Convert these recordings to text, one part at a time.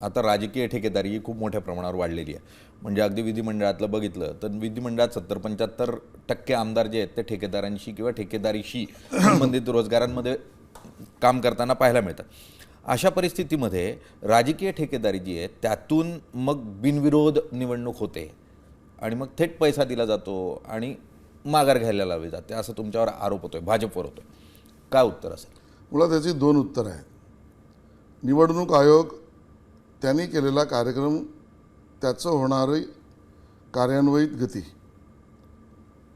आता राजकीय ठेकेदारी ही खूप मोठ्या प्रमाणावर वाढलेली आहे. म्हणजे अगदी विधिमंडळातलं बघितलं तर विधिमंडळात 70-75% आमदार जे आहेत ते ठेकेदारांशी किंवा ठेकेदारीशी संबंधित रोजगारांमध्ये काम करताना पाहायला मिळतात. अशा परिस्थितीमध्ये राजकीय ठेकेदारी जी आहे त्यातून मग बिनविरोध निवडणूक होते आणि मग थेट पैसा दिला जातो आणि माघार घ्यायला लावली जाते, असं तुमच्यावर आरोप होतोय, भाजपवर होतोय. काय उत्तर असेल? मुळात त्याची दोन उत्तर आहेत. निवडणूक आयोग त्यांनी केलेला कार्यक्रम, त्याचं होणारी कार्यान्वित गती,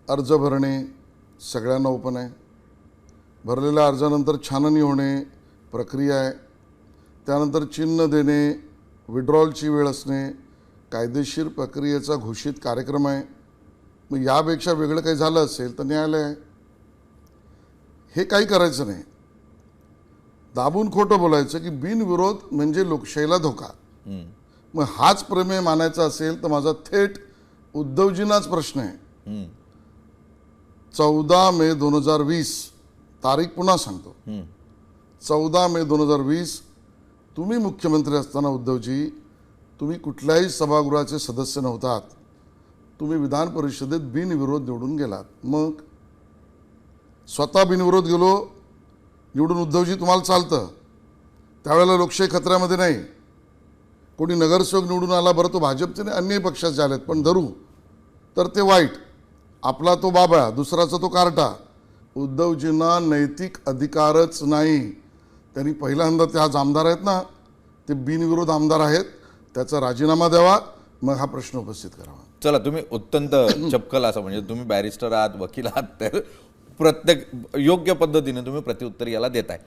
अर्ज भरणे सगळ्यांना ओपन आहे. भरलेल्या अर्जानंतर छाननी होणे प्रक्रिया आहे. त्यानंतर चिन्ह देणे, विड्रॉलची वेळ असणे, कायदेशीर प्रक्रियेचा घोषित कार्यक्रम आहे. मग यापेक्षा वेगळं काही झालं असेल तर न्यायालय आहे. हे काही करायचं नाही. दाबून खोटं बोलायचं की बिनविरोध म्हणजे लोकशाहीला धोका. मग हाच प्रमेय मानायचा असेल तर माझा थेट उद्धवजींनाच प्रश्न आहे. 14 मे 2020 तारीख पुन्हा सांगतो. 14 मे 2020 तुम्ही मुख्यमंत्री असताना उद्धवजी, तुम्ही कुठल्याही सभागृहाचे सदस्य नव्हतात. तुम्ही विधान परिषदेत बिनविरोध निवडून गेलात. मग स्वतः बिनविरोध गेलो निवडून, उद्धवजी तुम्हाला चालतं. त्यावेळेला लोकशाही खतऱ्यामध्ये नाही. कोणी नगरसेवक निवडून आला, बरं तो भाजपचे नाही अन्य पक्षाचे आलेत, पण धरू तर ते वाईट. आपला तो बाबा, दुसराचा तो कार्टा. उद्धवजींना नैतिक अधिकारच नाही. त्यांनी पहिल्यांदा ते आज आमदार आहेत ना, ते बिनविरोध आमदार आहेत, त्याचा राजीनामा द्यावा, मग हा प्रश्न उपस्थित करावा. चला, तुम्ही अत्यंत चपकल असं, म्हणजे तुम्ही बॅरिस्टर आहात, वकील आहात, तर प्रत्येक योग्य पद्धतीने तुम्ही प्रत्युत्तर याला देताय.